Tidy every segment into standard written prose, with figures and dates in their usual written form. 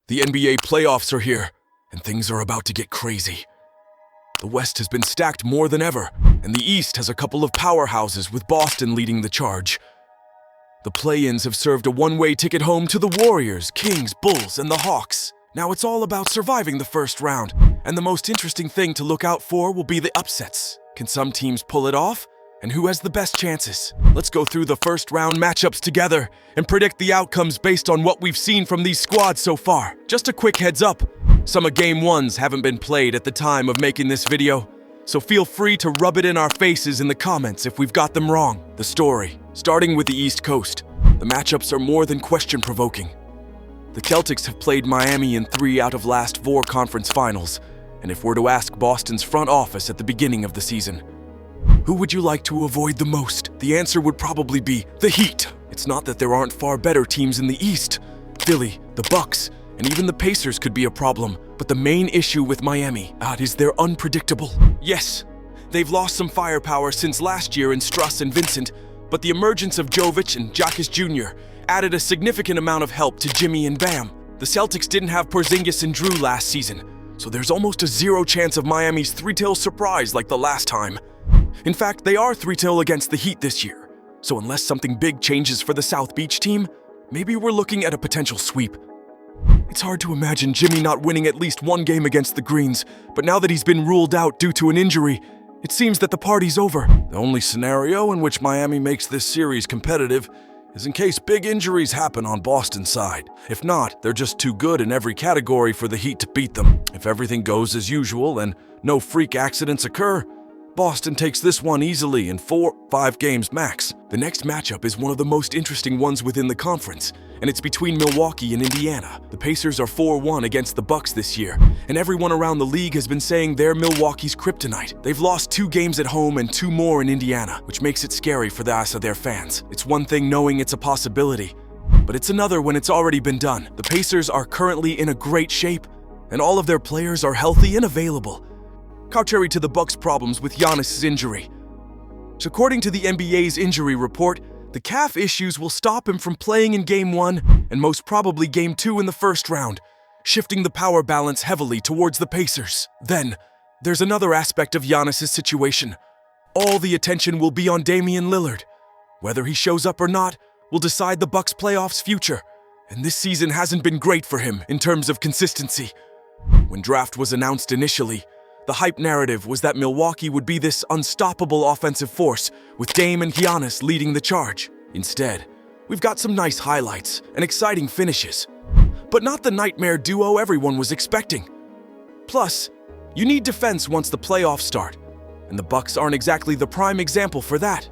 The NBA playoffs are here, and things are about to get crazy. The West has been stacked more than ever, and the East has a couple of powerhouses with Boston leading the charge. The play-ins have served a one-way ticket home to the Warriors, Kings, Bulls, and the Hawks. Now it's all about surviving the first round, and the most interesting thing to look out for will be the upsets. Can some teams pull it off? And who has the best chances? Let's go through the first round matchups together and predict the outcomes based on what we've seen from these squads so far. Just a quick heads up, some of Game 1s haven't been played at the time of making this video, so feel free to rub it in our faces in the comments if we've got them wrong. The story, starting with the East Coast, the matchups are more than question-provoking. The Celtics have played Miami in 3 out of last 4 conference finals, and if we're to ask Boston's front office at the beginning of the season, who would you like to avoid the most? The answer would probably be the Heat. It's not that there aren't far better teams in the East. Philly, the Bucks, and even the Pacers could be a problem. But the main issue with Miami is they're unpredictable. Yes, they've lost some firepower since last year in Struss and Vincent, but the emergence of Jovic and Jakic Jr. added a significant amount of help to Jimmy and Bam. The Celtics didn't have Porzingis and Drew last season, so there's almost a 0 chance of Miami's 3-0 surprise like the last time. In fact, they are 3-0 against the Heat this year, so unless something big changes for the South Beach team, maybe we're looking at a potential sweep. It's hard to imagine Jimmy not winning at least one game against the Greens, but now that he's been ruled out due to an injury, it seems that the party's over. The only scenario in which Miami makes this series competitive is in case big injuries happen on Boston's side. If not, they're just too good in every category for the Heat to beat them. If everything goes as usual and no freak accidents occur, Boston takes this one easily in 4-5 games max. The next matchup is one of the most interesting ones within the conference, and it's between Milwaukee and Indiana. The Pacers are 4-1 against the Bucks this year, and everyone around the league has been saying they're Milwaukee's kryptonite. They've lost 2 games at home and 2 more in Indiana, which makes it scary for the eyes of their fans. It's one thing knowing it's a possibility, but it's another when it's already been done. The Pacers are currently in a great shape, and all of their players are healthy and available, contrary to the Bucks' problems with Giannis' injury. So according to the NBA's injury report, the calf issues will stop him from playing in Game 1 and most probably Game 2 in the first round, shifting the power balance heavily towards the Pacers. Then, there's another aspect of Giannis' situation. All the attention will be on Damian Lillard. Whether he shows up or not will decide the Bucks' playoffs future, and this season hasn't been great for him in terms of consistency. When draft was announced initially, the hype narrative was that Milwaukee would be this unstoppable offensive force, with Dame and Giannis leading the charge. Instead, we've got some nice highlights and exciting finishes, but not the nightmare duo everyone was expecting. Plus, you need defense once the playoffs start, and the Bucks aren't exactly the prime example for that.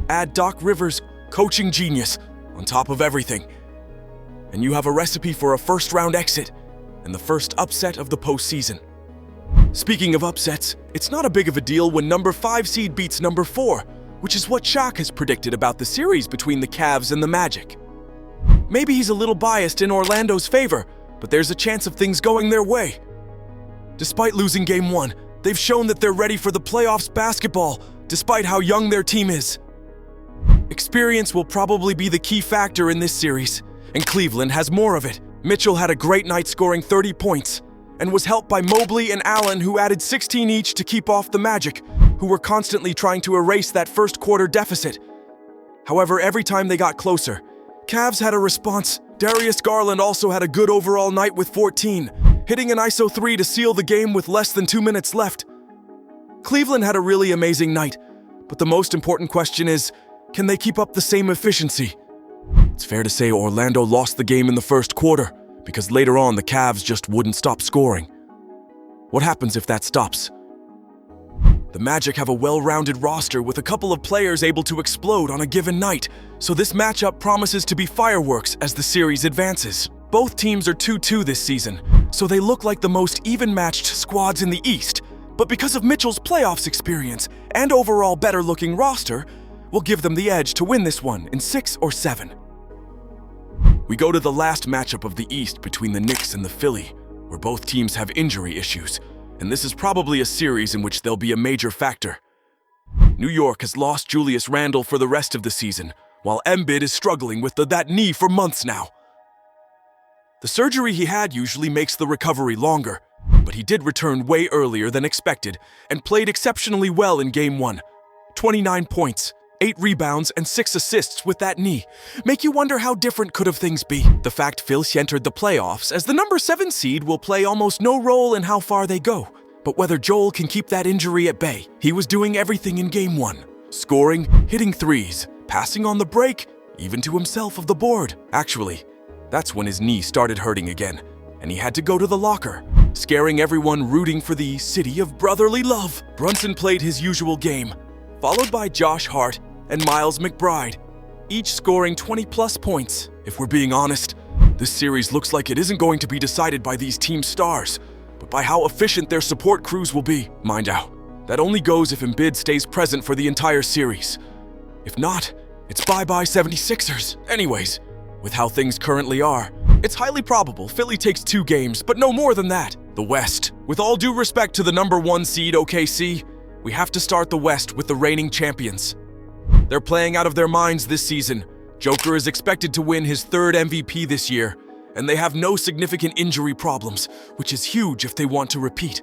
Add Doc Rivers' coaching genius on top of everything, and you have a recipe for a first-round exit and the first upset of the postseason. Speaking of upsets, it's not a big of a deal when number 5 seed beats number 4, which is what Shaq has predicted about the series between the Cavs and the Magic. Maybe he's a little biased in Orlando's favor, but there's a chance of things going their way. Despite losing Game 1, they've shown that they're ready for the playoffs basketball, despite how young their team is. Experience will probably be the key factor in this series, and Cleveland has more of it. Mitchell had a great night scoring 30 points, and was helped by Mobley and Allen, who added 16 each to keep off the Magic, who were constantly trying to erase that first quarter deficit. However, every time they got closer, Cavs had a response. Darius Garland also had a good overall night with 14, hitting an ISO 3 to seal the game with less than 2 minutes left. Cleveland had a really amazing night, but the most important question is, can they keep up the same efficiency? It's fair to say Orlando lost the game in the first quarter, because later on the Cavs just wouldn't stop scoring. What happens if that stops? The Magic have a well-rounded roster with a couple of players able to explode on a given night, so this matchup promises to be fireworks as the series advances. Both teams are 2-2 this season, so they look like the most even-matched squads in the East, but because of Mitchell's playoffs experience and overall better-looking roster, we'll give them the edge to win this one in 6 or 7. We go to the last matchup of the East between the Knicks and the Philly, where both teams have injury issues, and this is probably a series in which they'll be a major factor. New York has lost Julius Randle for the rest of the season, while Embiid is struggling with that knee for months now. The surgery he had usually makes the recovery longer, but he did return way earlier than expected and played exceptionally well in Game 1. 29 points, 8 rebounds, and 6 assists with that knee make you wonder how different could have things be. The fact Filch entered the playoffs as the number 7 seed will play almost no role in how far they go, but whether Joel can keep that injury at bay. He was doing everything in Game 1, scoring, hitting threes, passing on the break, even to himself of the board. Actually, that's when his knee started hurting again, and he had to go to the locker, scaring everyone rooting for the city of brotherly love. Brunson played his usual game, followed by Josh Hart and Miles McBride, each scoring 20-plus points. If we're being honest, this series looks like it isn't going to be decided by these team stars, but by how efficient their support crews will be. Mind out, that only goes if Embiid stays present for the entire series. If not, it's bye-bye 76ers. Anyways, with how things currently are, it's highly probable Philly takes 2 games, but no more than that. The West. With all due respect to the number 1 seed OKC, we have to start the West with the reigning champions. They're playing out of their minds this season. Joker is expected to win his 3rd MVP this year, and they have no significant injury problems, which is huge if they want to repeat.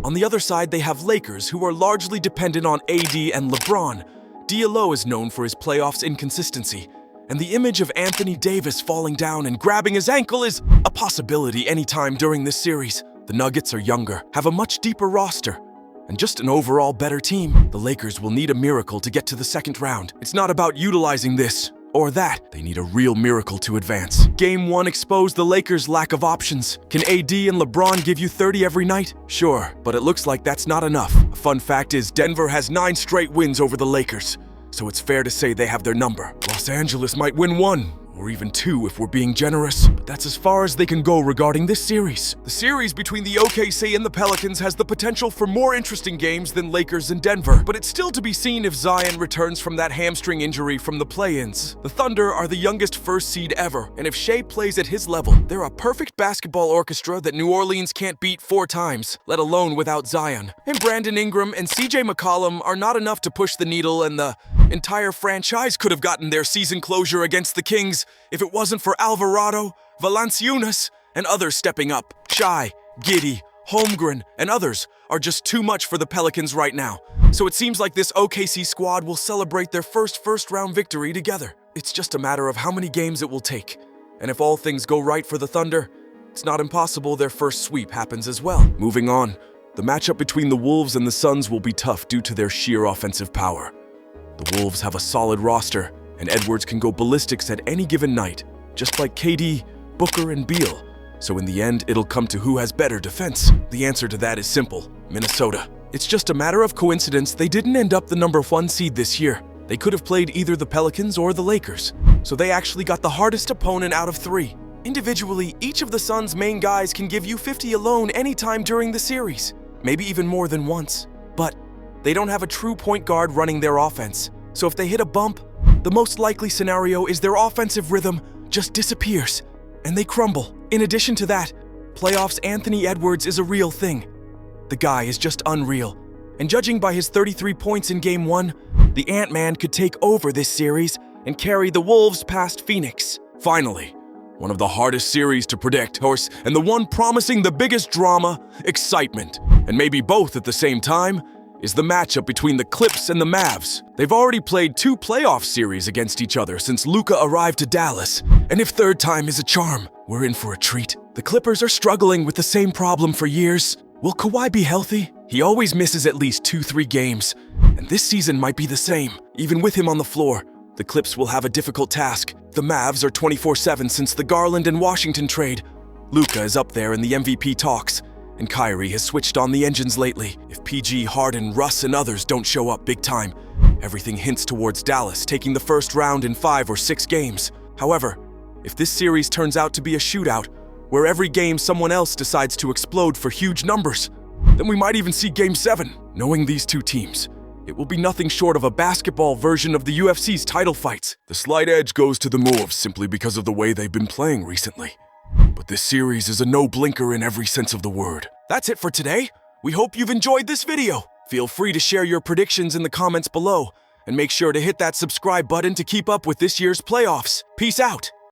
On the other side, they have Lakers, who are largely dependent on AD and LeBron. D'Lo is known for his playoffs inconsistency, and the image of Anthony Davis falling down and grabbing his ankle is a possibility anytime during this series. The Nuggets are younger, have a much deeper roster, and just an overall better team. The Lakers will need a miracle to get to the second round. It's not about utilizing this or that. They need a real miracle to advance. Game 1 exposed the Lakers' lack of options. Can AD and LeBron give you 30 every night? Sure, but it looks like that's not enough. A fun fact is Denver has 9 straight wins over the Lakers, so it's fair to say they have their number. Los Angeles might win 1, or even 2 if we're being generous, but that's as far as they can go regarding this series. The series between the OKC and the Pelicans has the potential for more interesting games than Lakers and Denver, but it's still to be seen if Zion returns from that hamstring injury from the play-ins. The Thunder are the youngest first seed ever, and if Shea plays at his level, they're a perfect basketball orchestra that New Orleans can't beat 4 times, let alone without Zion. And Brandon Ingram and CJ McCollum are not enough to push the needle, and the entire franchise could have gotten their season closure against the Kings if it wasn't for Alvarado, Valanciunas, and others stepping up. Shai, Giddey, Holmgren, and others are just too much for the Pelicans right now. So it seems like this OKC squad will celebrate their first-round victory together. It's just a matter of how many games it will take. And if all things go right for the Thunder, it's not impossible their first sweep happens as well. Moving on, the matchup between the Wolves and the Suns will be tough due to their sheer offensive power. The Wolves have a solid roster, and Edwards can go ballistics at any given night, just like KD, Booker, and Beal. So in the end, it'll come to who has better defense. The answer to that is simple: Minnesota. It's just a matter of coincidence they didn't end up the number 1 seed this year. They could have played either the Pelicans or the Lakers, so they actually got the hardest opponent out of 3. Individually, each of the Suns' main guys can give you 50 alone anytime during the series, maybe even more than once. But they don't have a true point guard running their offense, so if they hit a bump, the most likely scenario is their offensive rhythm just disappears, and they crumble. In addition to that, playoffs Anthony Edwards is a real thing. The guy is just unreal, and judging by his 33 points in Game 1, the Ant-Man could take over this series and carry the Wolves past Phoenix. Finally, one of the hardest series to predict, and the one promising the biggest drama, excitement, and maybe both at the same time, is the matchup between the Clips and the Mavs. They've already played 2 playoff series against each other since Luka arrived to Dallas, and if third time is a charm, we're in for a treat. The Clippers are struggling with the same problem for years. Will Kawhi be healthy? He always misses at least 2-3 games, and this season might be the same. Even with him on the floor, the Clips will have a difficult task. The Mavs are 24/7 since the Garland and Washington trade. Luka is up there in the MVP talks, and Kyrie has switched on the engines lately. If PG, Harden, Russ, and others don't show up big time, everything hints towards Dallas taking the first round in 5 or 6 games. However, if this series turns out to be a shootout, where every game someone else decides to explode for huge numbers, then we might even see Game 7. Knowing these 2 teams, it will be nothing short of a basketball version of the UFC's title fights. The slight edge goes to the Mavs simply because of the way they've been playing recently. But this series is a no-blinker in every sense of the word. That's it for today. We hope you've enjoyed this video. Feel free to share your predictions in the comments below, and make sure to hit that subscribe button to keep up with this year's playoffs. Peace out.